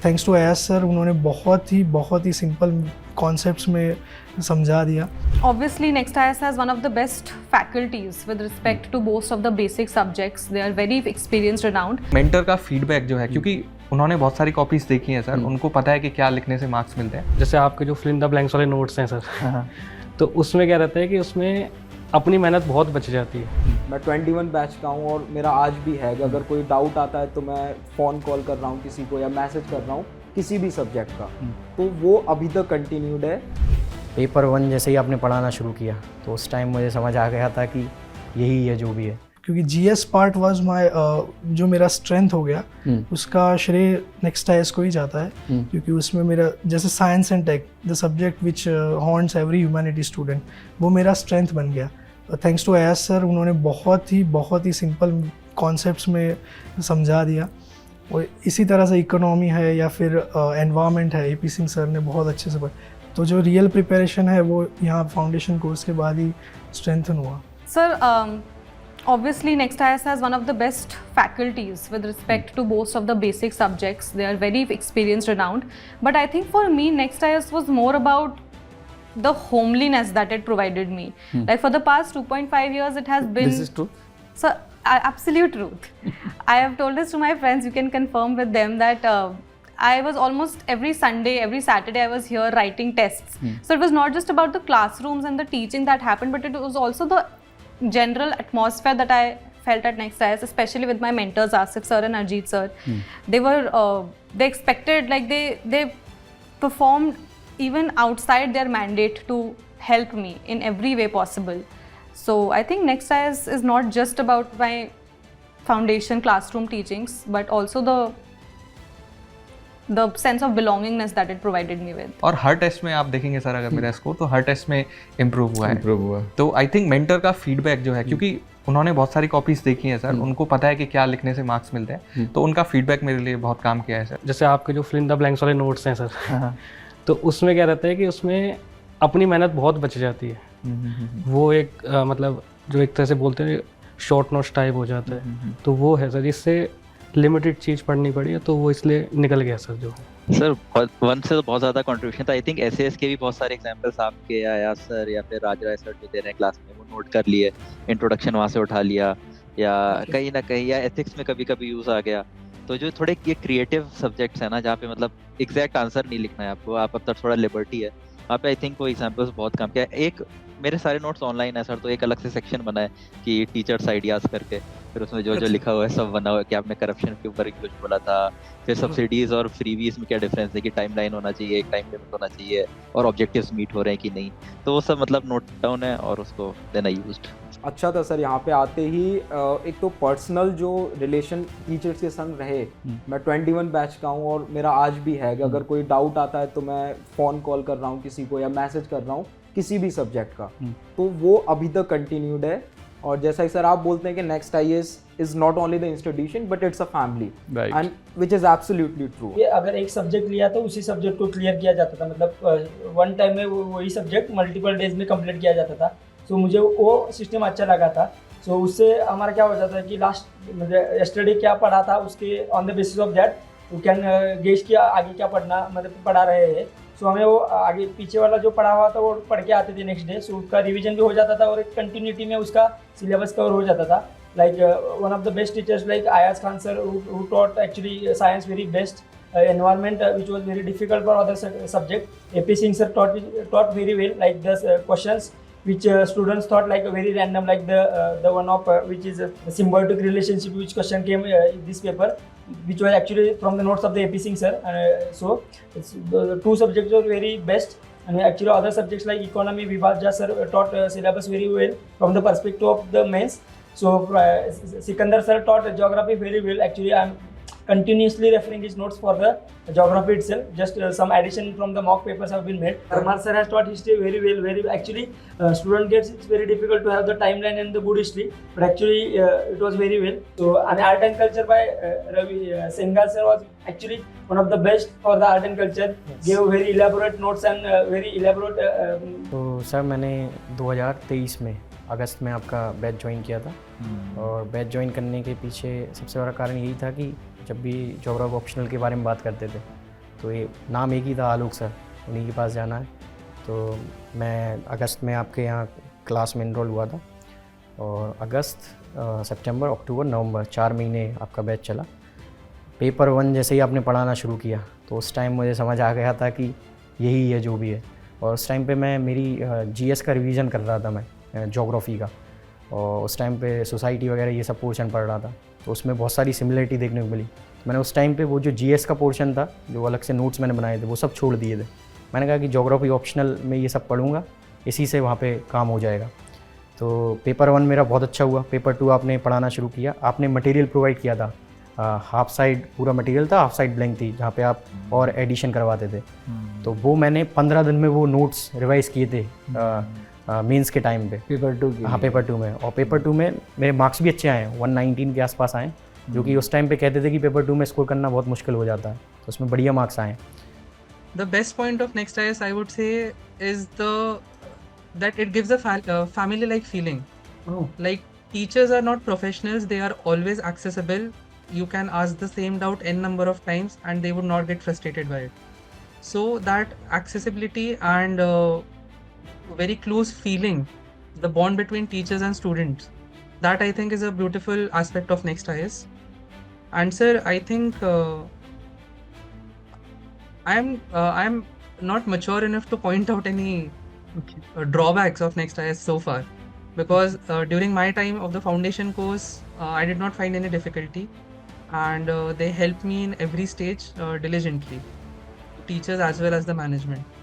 Thanks to Ayaz sir, उन्होंने बहुत ही simple concepts में समझा दिया। Obviously, Next IS has one of the best faculties with respect to most of the basic subjects. They are very experienced, renowned. Mentor का feedback जो है, क्योंकि उन्होंने बहुत सारी कॉपीज देखी हैं सर, उनको पता है कि क्या लिखने से मार्क्स मिलते हैं। जैसे आपके जो फिल इन द ब्लैंक्स वाले नोट्स हैं सर, तो उसमें क्या रहता है कि उसमें अपनी मेहनत बहुत बच जाती है। मैं 21 बैच का हूँ और मेरा आज भी है कि अगर कोई डाउट आता है तो मैं फ़ोन कॉल कर रहा हूँ किसी को या मैसेज कर रहा हूँ किसी भी सब्जेक्ट का, तो वो अभी तक कंटिन्यूड है। पेपर 1 जैसे ही आपने पढ़ाना शुरू किया तो उस टाइम मुझे समझ आ गया था कि यही है जो भी है, क्योंकि जीएस पार्ट वाज माय जो मेरा स्ट्रेंथ हो गया उसका श्रेय नेक्स्ट आईएस को ही जाता है, क्योंकि उसमें मेरा जैसे science and tech the subject which haunts every humanity student, वो मेरा स्ट्रेंथ बन गया। थैंक्स टू अयाज सर, उन्होंने बहुत ही सिंपल कॉन्सेप्ट्स में समझा दिया। और इसी तरह से इकोनॉमी है या फिर एनवायरनमेंट है, एपी सिंह सर ने बहुत अच्छे से तो जो रियल प्रिपरेशन है वो यहाँ फाउंडेशन कोर्स के बाद ही स्ट्रेंथन हुआ। Sir, obviously Next IS has one of the best faculties with respect to most of the basic subjects. They are very experienced, renowned. But I think for me, Next IS was more about the homeliness that it provided me. Like for the past 2.5 years, it has been. This is true. So, absolute truth. I have told this to my friends. You can confirm with them that I was almost every Sunday, every Saturday, I was here writing tests. So it was not just about the classrooms and the teaching that happened, but it was also the general atmosphere that I felt at Next IS, especially with my mentors, Asif sir and Arjit sir. They were, they expected, like they performed even outside their mandate to help me in every way possible. So I think Next IS is not just about my foundation classroom teachings, but also the sense of belongingness that it provided me with. और हर test में आप देखेंगे sir, अगर मेरा score तो हर test में improve हुआ है। तो आई थिंक मेंटर का फीडबैक जो है, क्योंकि उन्होंने बहुत सारी कॉपीज देखी हैं सर, उनको पता है कि क्या लिखने से मार्क्स मिलते हैं, तो उनका फीडबैक मेरे लिए बहुत काम किया है सर। जैसे आपके जो फिल इन द ब्लैंक्स वाले नोट्स हैं सर, तो उसमें क्या रहता है कि उसमें अपनी मेहनत बहुत बच जाती है। वो एक मतलब जो एक तरह से बोलते हैं शॉर्ट नोट्स टाइप हो जाता है, तो वो है सर, जिससे लिमिटेड चीज़ पढ़नी पड़ी है, तो वो इसलिए निकल गया सर। जो सर वन से तो बहुत ज़्यादा कंट्रीब्यूशन था। आई थिंक एसएएस के भी बहुत सारे एग्जांपल्स आपके या सर या फिर राज सर जो दे रहे हैं क्लास में, वो नोट कर लिए, इंट्रोडक्शन वहाँ से उठा लिया, या कहीं ना कहीं या एथिक्स में कभी कभी यूज़ आ गया। तो जो थोड़े ये क्रिएटिव सब्जेक्ट्स है ना, जहाँ पे मतलब एग्जैक्ट आंसर नहीं लिखना है आपको, आप अब तक थोड़ा लिबर्टी है, वहाँ पे आई थिंक वो एग्जाम्पल्स बहुत काम किया। एक मेरे सारे नोट्स ऑनलाइन है सर, तो एक अलग से सेक्शन बना है कि टीचर्स आइडियाज़ करके, फिर उसमें जो जो लिखा हुआ है सब बना हुआ है कि आपने करप्शन के ऊपर कुछ बोला था, फिर सब्सिडीज और फ्रीबीज में क्या डिफरेंस है, कि टाइमलाइन होना चाहिए, एक टाइम लिमिट होना चाहिए, और ऑब्जेक्टिव्स मीट हो रहे हैं कि नहीं, तो वो सब मतलब नोट डाउन है और उसको देन आई यूज्ड। अच्छा था सर, यहाँ पे आते ही एक तो पर्सनल जो रिलेशन टीचर्स के संग रहे। मैं 21 बैच का हूँ और मेरा आज भी है कि अगर कोई डाउट आता है तो मैं फ़ोन कॉल कर रहा हूँ किसी को या मैसेज कर रहा हूँ किसी भी सब्जेक्ट का, तो वो अभी तक कंटिन्यूड है। और जैसा कि सर आप बोलते हैं कि next IAS is not only the institution but it's a family, and which is absolutely true. ये अगर एक सब्जेक्ट लिया तो उसी सब्जेक्ट को क्लियर किया जाता था, मतलब वन टाइम में वही सब्जेक्ट मल्टीपल डेज में कंप्लीट किया जाता था। सो मुझे वो सिस्टम अच्छा लगा था। सो उससे हमारा क्या हो जाता है कि लास्ट मतलब यस्टरडे क्या पढ़ा था उसके on the basis of that we can gauge किया आगे क्या पढ़ना मतलब पढ़ा रहे हैं। सो हमें वो आगे पीछे वाला जो पढ़ा हुआ था वो पढ़ के आते थे नेक्स्ट डे, सो उसका रिवीजन भी हो जाता था और एक कंटिन्यूटी में उसका सिलेबस कवर हो जाता था। Like one of the best teachers like Ayaz Khan sir who taught actually science very best, environment which was very difficult for other subject. AP Singh sir taught very well, like the questions which students thought like very random, like the one of which is a symbiotic relationship, which question came in this paper, which was actually from the notes of the AP Singh sir. So the two subjects were very best, and actually other subjects like economy, Vibhaja sir taught syllabus very well from the perspective of the mains. So Sikandar sir taught geography very well. Actually I'm continuously referring his notes for the geography itself. Just some addition from the mock papers have been made. Parmar sir has taught history very well. Actually, student gets it's very difficult to have the timeline and the good history, but actually it was very well. So, and art and culture by Ravi Sengal sir was actually one of the best for the art and culture. Gave very elaborate notes and very elaborate. तो sir मैंने 2023 में अगस्त में आपका batch join किया था, और batch join करने के पीछे सबसे बड़ा कारण यही था कि जब भी ज्योग्राफी ऑप्शनल के बारे में बात करते थे तो ये नाम एक ही था, आलोक सर, उन्हीं के पास जाना है। तो मैं अगस्त में आपके यहाँ क्लास में इनरोल हुआ था और अगस्त, सितंबर, अक्टूबर, नवंबर 4 महीने आपका बैच चला। पेपर 1 जैसे ही आपने पढ़ाना शुरू किया तो उस टाइम मुझे समझ आ गया था कि यही है जो भी है। और उस टाइम पे मैं मेरी जीएस का रिवीजन कर रहा था, मैं ज्योग्राफी का, और उस टाइम पे सोसाइटी वगैरह ये सब पोर्शन पढ़ रहा था, तो उसमें बहुत सारी सिमिलरिटी देखने को मिली। मैंने उस टाइम पे वो जो जीएस का पोर्शन था, जो अलग से नोट्स मैंने बनाए थे, वो सब छोड़ दिए थे। मैंने कहा कि ज्योग्राफी ऑप्शनल में ये सब पढ़ूंगा, इसी से वहाँ पे काम हो जाएगा। तो पेपर 1 मेरा बहुत अच्छा हुआ। पेपर 2 आपने पढ़ाना शुरू किया, आपने मटेरियल प्रोवाइड किया था, हाफ साइड पूरा मटेरियल था, हाफ साइड ब्लैंक थी, जहाँ पे आप और एडिशन करवाते थे। तो वो मैंने 15 दिन में वो नोट्स रिवाइज़ किए थे मेंस के टाइम पे, पेपर 2 हाँ पेपर 2 में। और पेपर 2 में मेरे मार्क्स भी अच्छे आए, 119 के आसपास आए, जो कि उस टाइम पे कहते थे कि पेपर 2 में स्कोर करना बहुत मुश्किल हो जाता है, तो उसमें बढ़िया मार्क्स आए। The best point of NextIS, I would say, is that it gives a family-like feeling. Like, teachers are not professionals; they are always accessible. You can ask the same doubt n number of times, and they would not get frustrated by it. So that accessibility and very close feeling, the bond between teachers and students, that I think is a beautiful aspect of NextIS. And sir, I think I'm not mature enough to point out any drawbacks of NextIS so far, because during my time of the foundation course, I did not find any difficulty, and they helped me in every stage diligently, teachers as well as the management.